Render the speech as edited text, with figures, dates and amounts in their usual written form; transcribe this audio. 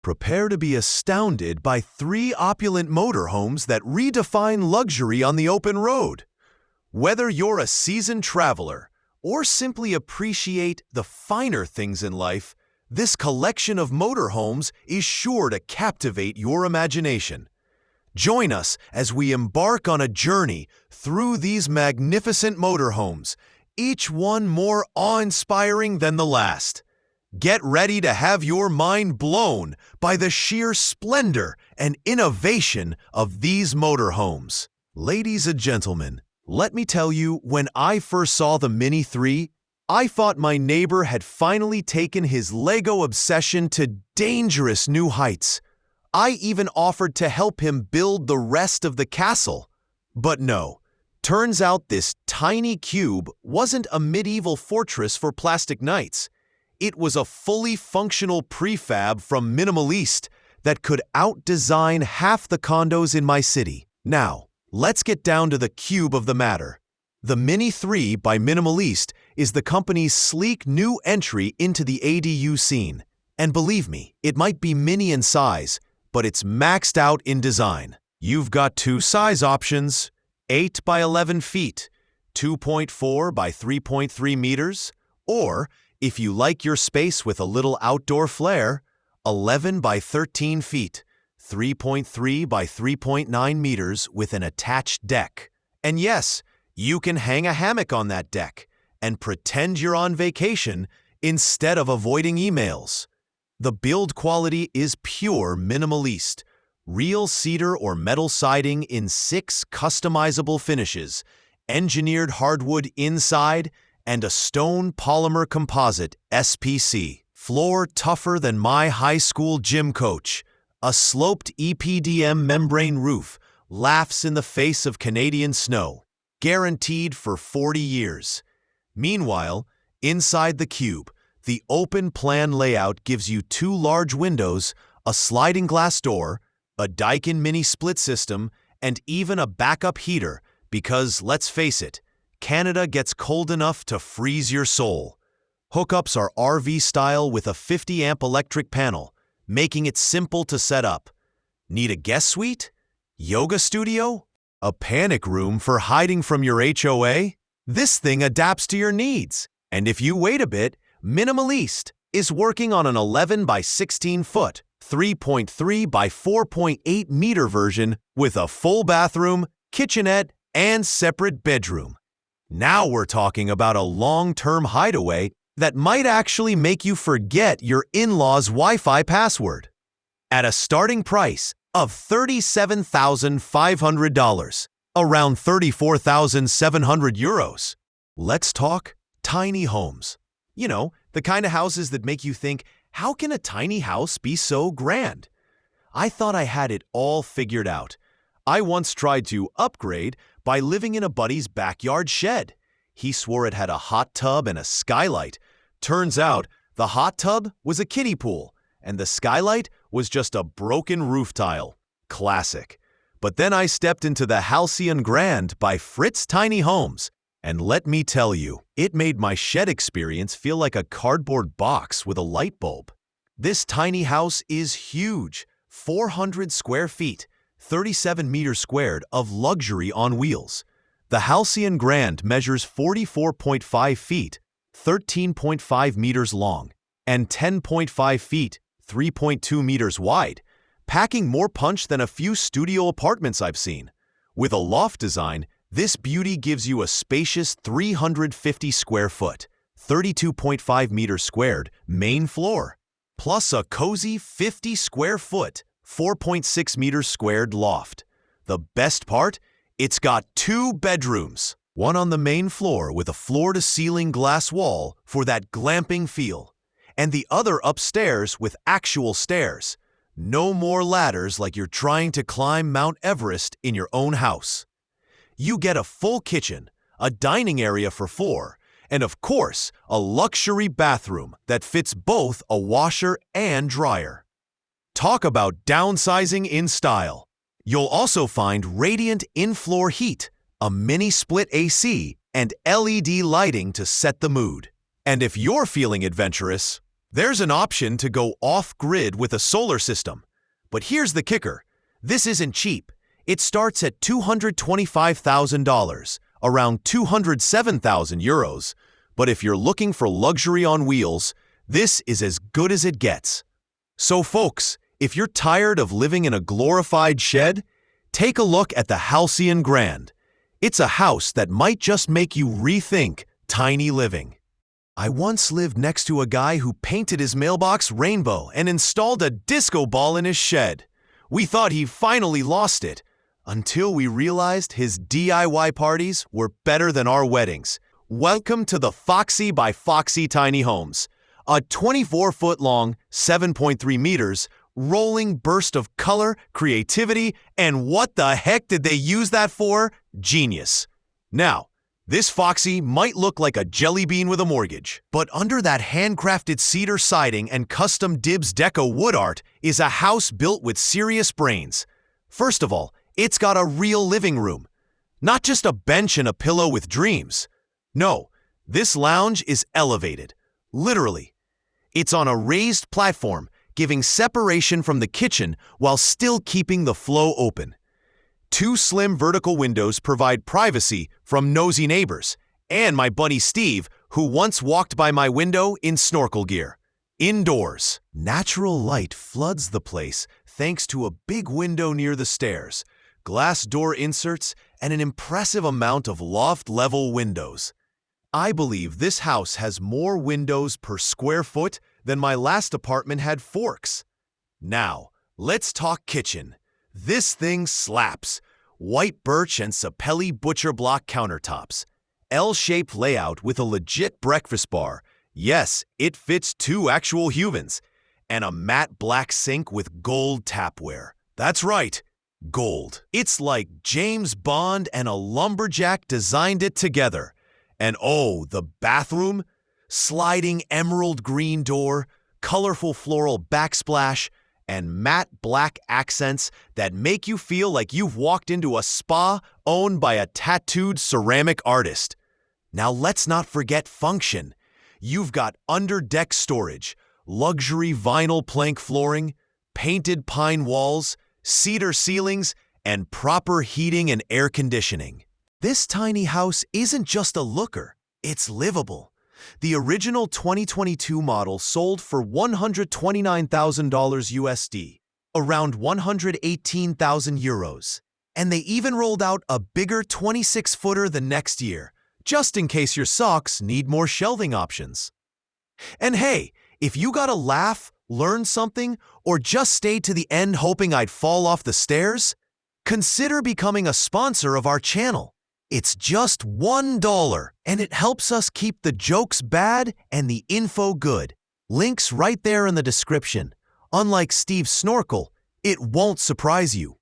Prepare to be astounded by 3 opulent motorhomes that redefine luxury on the open road. Whether you're a seasoned traveler or simply appreciate the finer things in life, this collection of motorhomes is sure to captivate your imagination. Join us as we embark on a journey through these magnificent motorhomes, each one more awe-inspiring than the last. Get ready to have your mind blown by the sheer splendor and innovation of these motorhomes. Ladies and gentlemen, let me tell you, when I first saw the Mini 3, I thought my neighbor had finally taken his Lego obsession to dangerous new heights. I even offered to help him build the rest of the castle. But no, turns out this tiny cube wasn't a medieval fortress for plastic knights. It was a fully functional prefab from Minimalist that could out-design half the condos in my city. Now, let's get down to the cube of the matter. The Mini 3 by Minimalist is the company's sleek new entry into the ADU scene. And believe me, it might be mini in size, but it's maxed out in design. You've got 2 size options: 8 by 11 feet, 2.4 by 3.3 meters, or, if you like your space with a little outdoor flair, 11 by 13 feet, 3.3 by 3.9 meters with an attached deck. And yes, you can hang a hammock on that deck and pretend you're on vacation instead of avoiding emails. The build quality is pure Minimalist. Real cedar or metal siding in 6 customizable finishes, engineered hardwood inside, and a stone polymer composite SPC. Floor tougher than my high school gym coach. A sloped EPDM membrane roof laughs in the face of Canadian snow. Guaranteed for 40 years. Meanwhile, inside the cube, the open plan layout gives you 2 large windows, a sliding glass door, a Daikin mini split system, and even a backup heater because, let's face it, Canada gets cold enough to freeze your soul. Hookups are RV style with a 50-amp electric panel, making it simple to set up. Need a guest suite? Yoga studio? A panic room for hiding from your HOA? This thing adapts to your needs. And if you wait a bit, Minimalist is working on an 11 by 16 foot, 3.3 by 4.8 meter version with a full bathroom, kitchenette, and separate bedroom. Now we're talking about a long-term hideaway that might actually make you forget your in-laws' Wi-Fi password. At a starting price of $37,500, around 34,700 euros. Let's talk tiny homes. You know, the kind of houses that make you think, how can a tiny house be so grand? I thought I had it all figured out. I once tried to upgrade by living in a buddy's backyard shed. He swore it had a hot tub and a skylight. Turns out, the hot tub was a kiddie pool, and the skylight was just a broken roof tile. Classic. But then I stepped into the Halcyon Grand by Fritz Tiny Homes, and let me tell you, it made my shed experience feel like a cardboard box with a light bulb. This tiny house is huge, 400 square feet, 37 meters squared of luxury on wheels. The Halcyon Grand measures 44.5 feet, 13.5 meters long, and 10.5 feet, 3.2 meters wide, packing more punch than a few studio apartments I've seen. With a loft design, this beauty gives you a spacious 350 square foot, 32.5 meters squared main floor, plus a cozy 50 square foot, 4.6 meters squared loft. The best part? It's got 2 bedrooms, one on the main floor with a floor-to-ceiling glass wall for that glamping feel, and the other upstairs with actual stairs. No more ladders like you're trying to climb Mount Everest in your own house. You get a full kitchen, a dining area for 4, and of course, a luxury bathroom that fits both a washer and dryer. Talk about downsizing in style. You'll also find radiant in-floor heat, a mini split AC, and LED lighting to set the mood. And if you're feeling adventurous, There's an option to go off-grid with a solar system. But here's the kicker. This isn't cheap. It starts at $225,000, around 207,000 euros. But if you're looking for luxury on wheels, this is as good as it gets. So folks, if you're tired of living in a glorified shed, take a look at the Halcyon Grand. It's a house that might just make you rethink tiny living. I once lived next to a guy who painted his mailbox rainbow and installed a disco ball in his shed. We thought he finally lost it, until we realized his DIY parties were better than our weddings. Welcome to the Foxy by Foxy Tiny Homes, a 24-foot-long, 7.3 meters, rolling burst of color, creativity, and what the heck did they use that for? Genius. Now, this Foxy might look like a jelly bean with a mortgage, but under that handcrafted cedar siding and custom Dibs Deco wood art is a house built with serious brains. First of all, it's got a real living room, not just a bench and a pillow with dreams. No, this lounge is elevated, literally. It's on a raised platform, giving separation from the kitchen while still keeping the flow open. Two slim vertical windows provide privacy from nosy neighbors and my buddy Steve, who once walked by my window in snorkel gear. Indoors, natural light floods the place thanks to a big window near the stairs, glass door inserts, and an impressive amount of loft-level windows. I believe this house has more windows per square foot than my last apartment had forks. Now, let's talk kitchen. This thing slaps. White birch and sapelli butcher block countertops. L-shaped layout with a legit breakfast bar. Yes, it fits two actual humans. And a matte black sink with gold tapware. That's right, gold. It's like James Bond and a lumberjack designed it together. And oh, the bathroom? Sliding emerald green door, colorful floral backsplash, and matte black accents that make you feel like you've walked into a spa owned by a tattooed ceramic artist. Now let's not forget function. You've got under-deck storage, luxury vinyl plank flooring, painted pine walls, cedar ceilings, and proper heating and air conditioning. This tiny house isn't just a looker, it's livable. The original 2022 model sold for $129,000 USD, around 118,000 euros. And they even rolled out a bigger 26-footer the next year, just in case your socks need more shelving options. And hey, if you got a laugh, learn something, or just stayed to the end hoping I'd fall off the stairs, consider becoming a sponsor of our channel. It's just $1, and it helps us keep the jokes bad and the info good. Links right there in the description. Unlike Steve's snorkel, it won't surprise you.